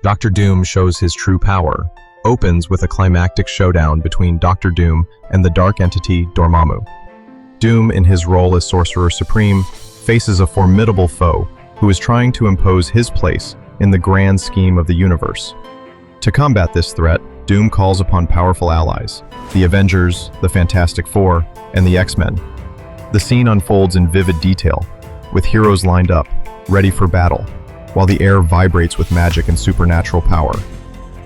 Doctor Doom shows his true power, opens with a climactic showdown between Doctor Doom and the dark entity Dormammu. Doom, in his role as Sorcerer Supreme, faces a formidable foe who is trying to impose his place in the grand scheme of the universe. To combat this threat, Doom calls upon powerful allies, the Avengers, the Fantastic Four, and the X-Men. The scene unfolds in vivid detail, with heroes lined up, ready for battle, while the air vibrates with magic and supernatural power.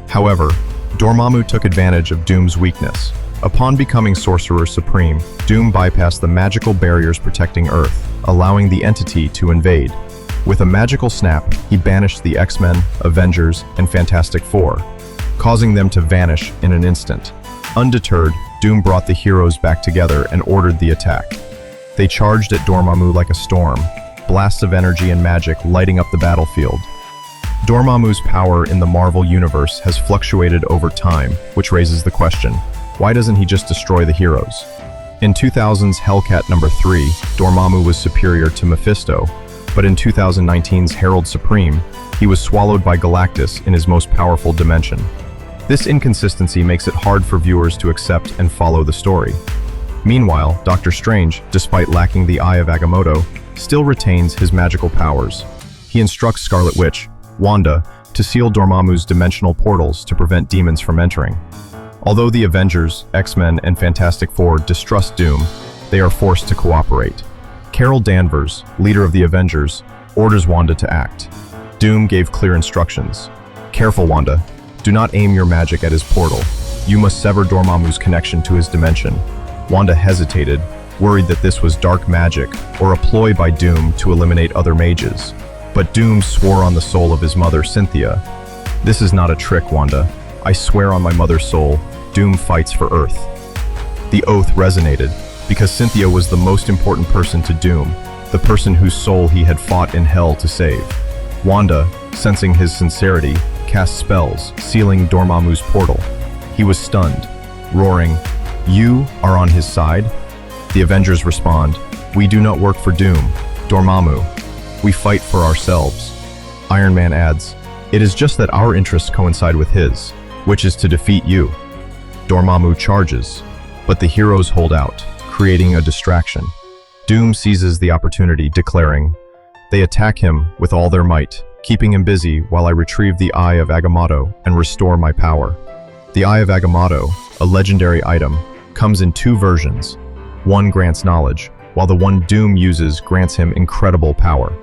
However, Dormammu took advantage of Doom's weakness. Upon becoming Sorcerer Supreme, Doom bypassed the magical barriers protecting Earth, allowing the entity to invade. With a magical snap, he banished the X-Men, Avengers, and Fantastic Four, causing them to vanish in an instant. Undeterred, Doom brought the heroes back together and ordered the attack. They charged at Dormammu like a storm, blasts of energy and magic lighting up the battlefield. Dormammu's power in the Marvel Universe has fluctuated over time, which raises the question, why doesn't he just destroy the heroes? In 2000's Hellcat number 3, Dormammu was superior to Mephisto, but in 2019's Herald Supreme, he was swallowed by Galactus in his most powerful dimension. This inconsistency makes it hard for viewers to accept and follow the story. Meanwhile, Doctor Strange, despite lacking the Eye of Agamotto, still retains his magical powers. He instructs Scarlet Witch, Wanda, to seal Dormammu's dimensional portals to prevent demons from entering. Although the Avengers, X-Men, and Fantastic Four distrust Doom, they are forced to cooperate. Carol Danvers, leader of the Avengers, orders Wanda to act. Doom gave clear instructions. Careful, Wanda. Do not aim your magic at his portal. You must sever Dormammu's connection to his dimension. Wanda hesitated, worried that this was dark magic or a ploy by Doom to eliminate other mages. But Doom swore on the soul of his mother, Cynthia. This is not a trick, Wanda. I swear on my mother's soul, Doom fights for Earth. The oath resonated, because Cynthia was the most important person to Doom, the person whose soul he had fought in hell to save. Wanda, sensing his sincerity, cast spells, sealing Dormammu's portal. He was stunned, roaring, "You are on his side?" The Avengers respond, "We do not work for Doom, Dormammu. We fight for ourselves." Iron Man adds, "It is just that our interests coincide with his, which is to defeat you." Dormammu charges, but the heroes hold out, creating a distraction. Doom seizes the opportunity, declaring, "They attack him with all their might, keeping him busy while I retrieve the Eye of Agamotto and restore my power." The Eye of Agamotto, a legendary item, comes in two versions. One grants knowledge, while the one Doom uses grants him incredible power.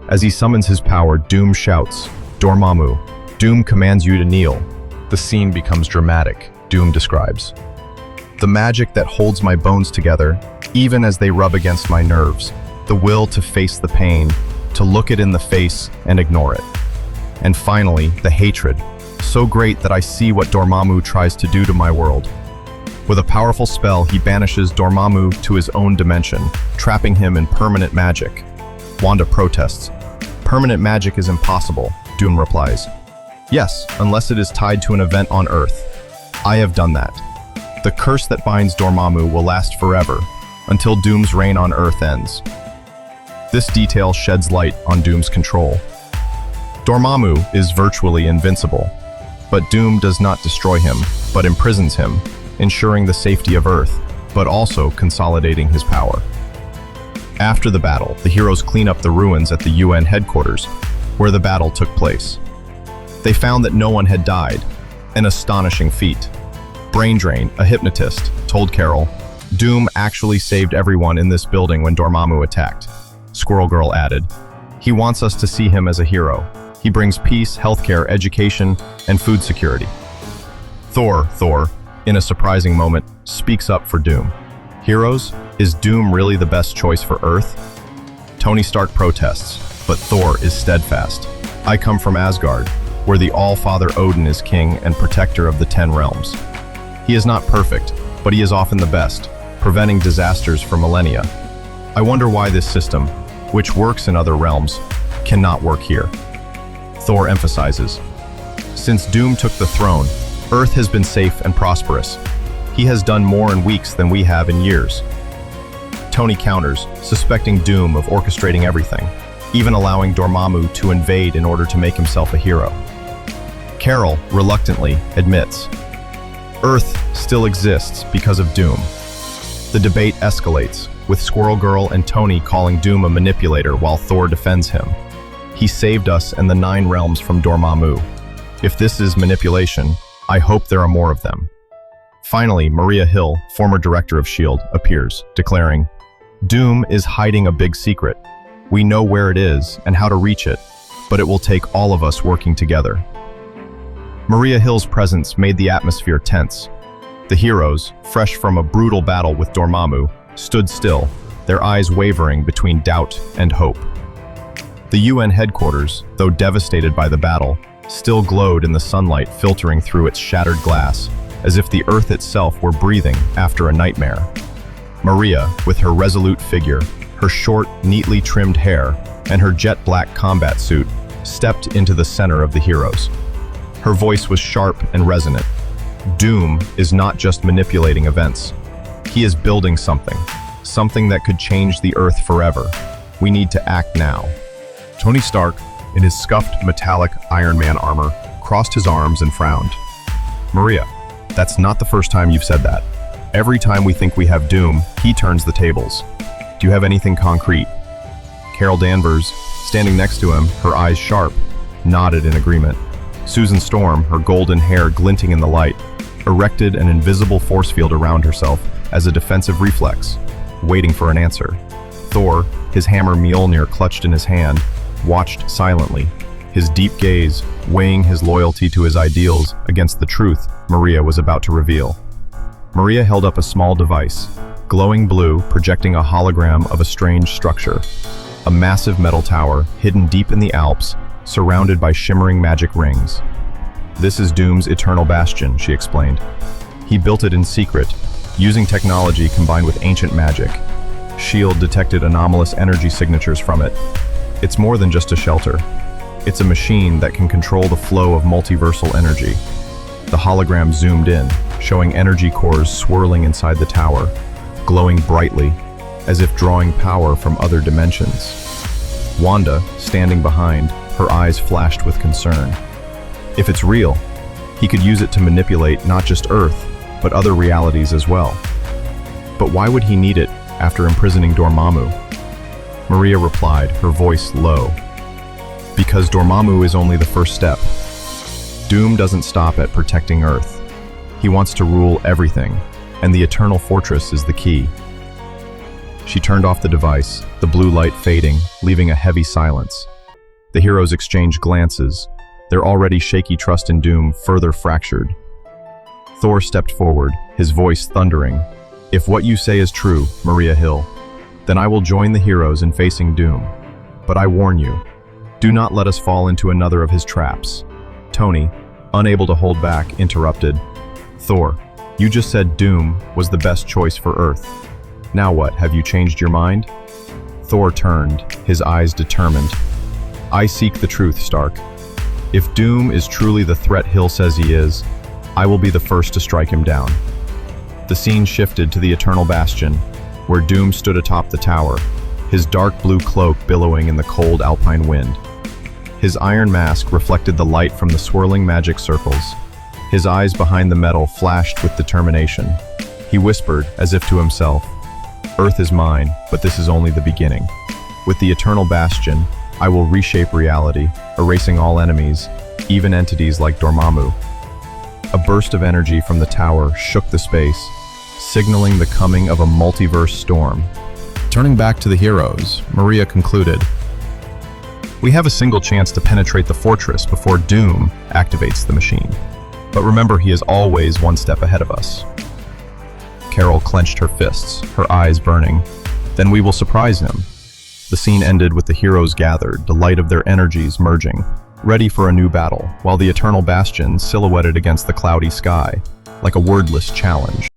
As he summons his power, Doom shouts, "Dormammu." Doom commands you to kneel. The scene becomes dramatic, Doom describes. "The magic that holds my bones together, even as they rub against my nerves, the will to face the pain, to look it in the face and ignore it. And finally, the hatred, so great that I see what Dormammu tries to do to my world." With a powerful spell, he banishes Dormammu to his own dimension, trapping him in permanent magic. Wanda protests. "Permanent magic is impossible," Doom replies. "Yes, unless it is tied to an event on Earth. I have done that. The curse that binds Dormammu will last forever, until Doom's reign on Earth ends." This detail sheds light on Doom's control. Dormammu is virtually invincible, but Doom does not destroy him, but imprisons him, ensuring the safety of Earth, but also consolidating his power. After the battle, the heroes clean up the ruins at the UN headquarters, where the battle took place. They found that no one had died, an astonishing feat. Brain Drain, a hypnotist, told Carol, "Doom actually saved everyone in this building when Dormammu attacked." Squirrel Girl added, "He wants us to see him as a hero. He brings peace, healthcare, education, and food security." Thor, in a surprising moment, speaks up for Doom. "Heroes, is Doom really the best choice for Earth?" Tony Stark protests, but Thor is steadfast. "I come from Asgard, where the All-Father Odin is king and protector of the 10 realms. He is not perfect, but he is often the best, preventing disasters for millennia. I wonder why this system, which works in other realms, cannot work here." Thor emphasizes, "Since Doom took the throne, Earth has been safe and prosperous. He has done more in weeks than we have in years." Tony counters, suspecting Doom of orchestrating everything, even allowing Dormammu to invade in order to make himself a hero. Carol, reluctantly, admits, Earth still exists because of Doom. The debate escalates, with Squirrel Girl and Tony calling Doom a manipulator while Thor defends him. He saved us and the 9 realms from Dormammu. If this is manipulation, I hope there are more of them. Finally, Maria Hill, former director of S.H.I.E.L.D., appears, declaring, Doom is hiding a big secret. We know where it is and how to reach it, but it will take all of us working together. Maria Hill's presence made the atmosphere tense. The heroes, fresh from a brutal battle with Dormammu, stood still, their eyes wavering between doubt and hope. The UN headquarters, though devastated by the battle, still glowed in the sunlight filtering through its shattered glass, as if the Earth itself were breathing after a nightmare. Maria, with her resolute figure, her short, neatly trimmed hair, and her jet-black combat suit, stepped into the center of the heroes. Her voice was sharp and resonant. Doom is not just manipulating events. He is building something that could change the Earth forever. We need to act now. Tony Stark, in his scuffed metallic Iron Man armor, crossed his arms and frowned. Maria, that's not the first time you've said that. Every time we think we have Doom, he turns the tables. Do you have anything concrete? Carol Danvers, standing next to him, her eyes sharp, nodded in agreement. Susan Storm, her golden hair glinting in the light, erected an invisible force field around herself as a defensive reflex, waiting for an answer. Thor, his hammer Mjolnir clutched in his hand, watched silently, his deep gaze weighing his loyalty to his ideals against the truth Maria was about to reveal. Maria held up a small device, glowing blue, projecting a hologram of a strange structure, a massive metal tower hidden deep in the Alps, surrounded by shimmering magic rings. This is Doom's eternal bastion, she explained. He built it in secret, using technology combined with ancient magic. S.H.I.E.L.D. detected anomalous energy signatures from it. It's more than just a shelter. It's a machine that can control the flow of multiversal energy. The hologram zoomed in, showing energy cores swirling inside the tower, glowing brightly, as if drawing power from other dimensions. Wanda, standing behind, her eyes flashed with concern. If it's real, he could use it to manipulate not just Earth, but other realities as well. But why would he need it after imprisoning Dormammu? Maria replied, her voice low. Because Dormammu is only the first step. Doom doesn't stop at protecting Earth. He wants to rule everything, and the Eternal Fortress is the key. She turned off the device, the blue light fading, leaving a heavy silence. The heroes exchanged glances, their already shaky trust in Doom further fractured. Thor stepped forward, his voice thundering. If what you say is true, Maria Hill, then I will join the heroes in facing Doom. But I warn you, do not let us fall into another of his traps. Tony, unable to hold back, interrupted. Thor, you just said Doom was the best choice for Earth. Now what, have you changed your mind? Thor turned, his eyes determined. I seek the truth, Stark. If Doom is truly the threat Hill says he is, I will be the first to strike him down. The scene shifted to the Eternal Bastion, where Doom stood atop the tower, his dark blue cloak billowing in the cold alpine wind. His iron mask reflected the light from the swirling magic circles. His eyes behind the metal flashed with determination. He whispered, as if to himself, Earth is mine, but this is only the beginning. With the Eternal Bastion, I will reshape reality, erasing all enemies, even entities like Dormammu. A burst of energy from the tower shook the space, signaling the coming of a multiverse storm. Turning back to the heroes, Maria concluded, we have a single chance to penetrate the fortress before Doom activates the machine. But remember, he is always one step ahead of us. Carol clenched her fists, her eyes burning. Then we will surprise him. The scene ended with the heroes gathered, the light of their energies merging, ready for a new battle, while the Eternal Bastion silhouetted against the cloudy sky, like a wordless challenge.